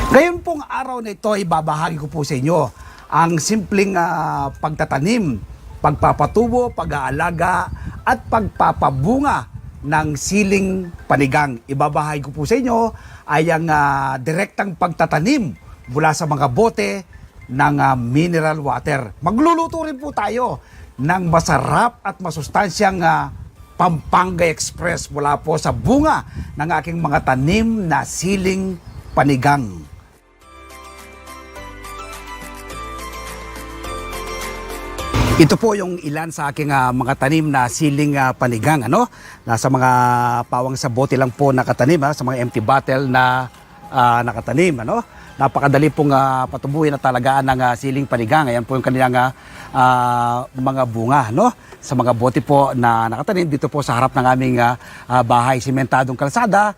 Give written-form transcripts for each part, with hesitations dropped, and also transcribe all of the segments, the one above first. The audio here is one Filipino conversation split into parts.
Ngayon pong araw na ito, ibabahagi ko po sa inyo ang simpleng pagtatanim, pagpapatubo, pag-aalaga at pagpapabunga ng siling panigang. Ibabahagi ko po sa inyo ay ang direktang pagtatanim mula sa mga bote ng mineral water. Magluluto rin po tayo ng masarap at masustansyang Pampanga Express mula po sa bunga ng aking mga tanim na siling panigang. Ito po yung ilan sa aking mga tanim na siling panigang. Nasa mga pawang sa bote lang po nakatanim, sa mga empty bottle na nakatanim. Napakadali pong patubuhin at talagaan ng siling panigang. Ayan po yung kanilang mga bunga. Sa mga bote po na nakatanim dito po sa harap ng aming bahay, simentadong kalsada,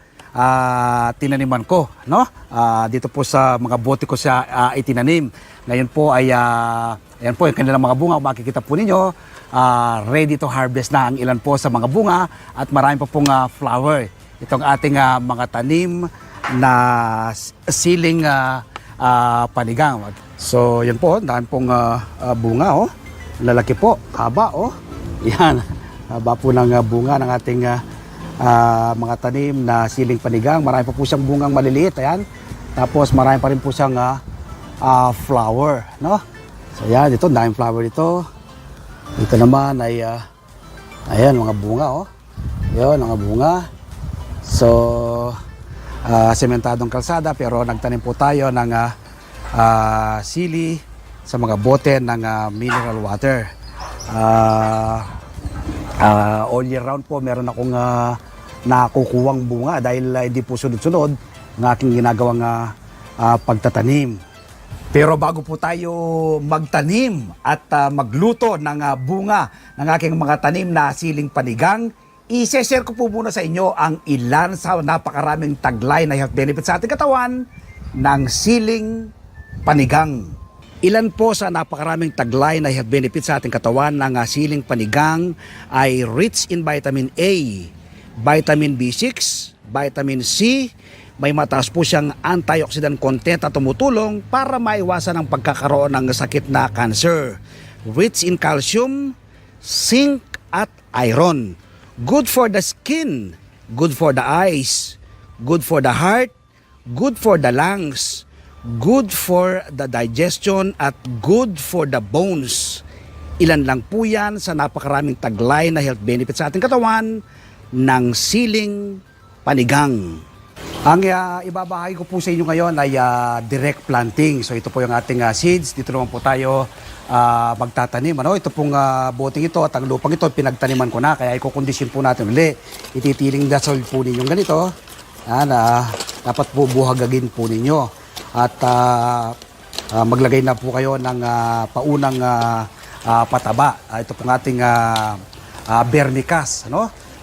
tinaniman ko. Dito po sa mga bote ko siya itinanim. Ngayon po ay ayan po yung kanilang mga bunga. Makikita po ninyo, ready to harvest na ang ilan po sa mga bunga at marami pa pong flower. Itong ating mga tanim na siling panigang. So yan po, dahil pong bunga. Lalaki po, haba. Yan, haba po ng bunga ng ating mga tanim na siling panigang. Marami pa po siyang bungang maliliit. Ayan. Tapos marami pa rin po siyang flower. So yan, ito, daming flower dito. Dito naman ay, ayan, mga bunga. Yan, mga bunga. So, sementadong kalsada, pero nagtanim po tayo ng sili sa mga bote ng mineral water. All year round po, meron akong nakukuwang bunga dahil hindi po sunod-sunod ng aking ginagawang pagtatanim. Pero bago po tayo magtanim at magluto ng bunga ng aking mga tanim na siling panigang, i-share ko po muna sa inyo ang ilan sa napakaraming taglay na health benefits sa ating katawan ng siling panigang. Ilan po sa napakaraming taglay na health benefits sa ating katawan ng siling panigang ay rich in vitamin A, vitamin B6, vitamin C, may mataas po siyang antioxidant content at tumutulong para maiwasan ang pagkakaroon ng sakit na cancer. Rich in calcium, zinc at iron. Good for the skin, good for the eyes, good for the heart, good for the lungs, good for the digestion at good for the bones. Ilan lang po yan sa napakaraming taglay na health benefits sa ating katawan ng siling panigang. Ang ibabahagi ko po sa inyo ngayon ay direct planting. So ito po yung ating seeds. Dito naman po tayo magtatanim. Ito pong boting ito at ang lupang ito pinagtaniman ko na. Kaya i-condition po natin ulit. Ititiling dasol po ninyo ganito. Dapat po buhagagin po ninyo. At maglagay na po kayo ng paunang pataba. Ito pong ating vermicast.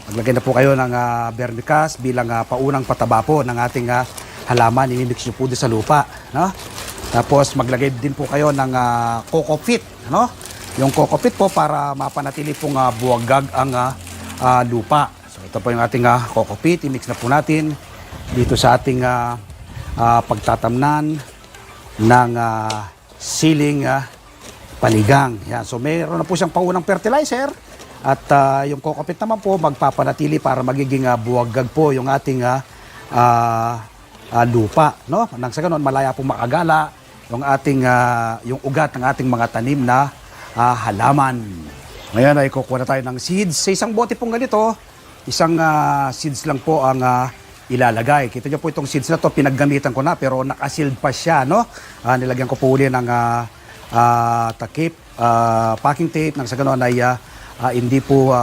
Maglagay na po kayo ng vermicast bilang paunang pataba po ng ating halaman. Inimix nyo po din sa lupa. Tapos maglagay din po kayo ng coco peat. Yung coco peat po para mapanatili pong buwagag ang lupa. So ito po yung ating coco peat. I-mix na po natin dito sa ating pagtatamnan ng siling panigang. Yan. So mayroon na po siyang paunang fertilizer. At yung coco peat naman po magpapanatili para magiging buwagag po yung ating lupa. Nang sa ganon, malaya po makagala yung ating yung ugat ng ating mga tanim na halaman. Ngayon ay kukuha na tayo ng seeds. Sa isang bote pong ganito, isang seeds lang po ang ilalagay. Kita nyo po itong seeds na to, pinaggamitan ko na pero nakasealed pa siya. Nilagyan ko po uli ng takip, packing tape. Nang sa ganon ay hindi po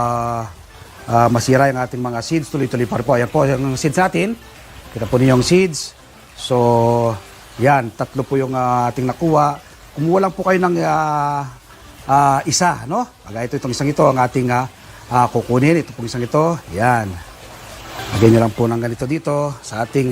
masira yung ating mga seeds. Tuloy-tuloy pa rin po. Ayan po yung seeds natin. Kita po niyo yung seeds. So, yan. 3 po yung ating nakuha. Kumuha lang po kayo ng isa. Kagaya itong isang ito, ang ating kukunin. Ito pong isang ito. Yan. Lagyan nyo lang po ng ganito dito sa ating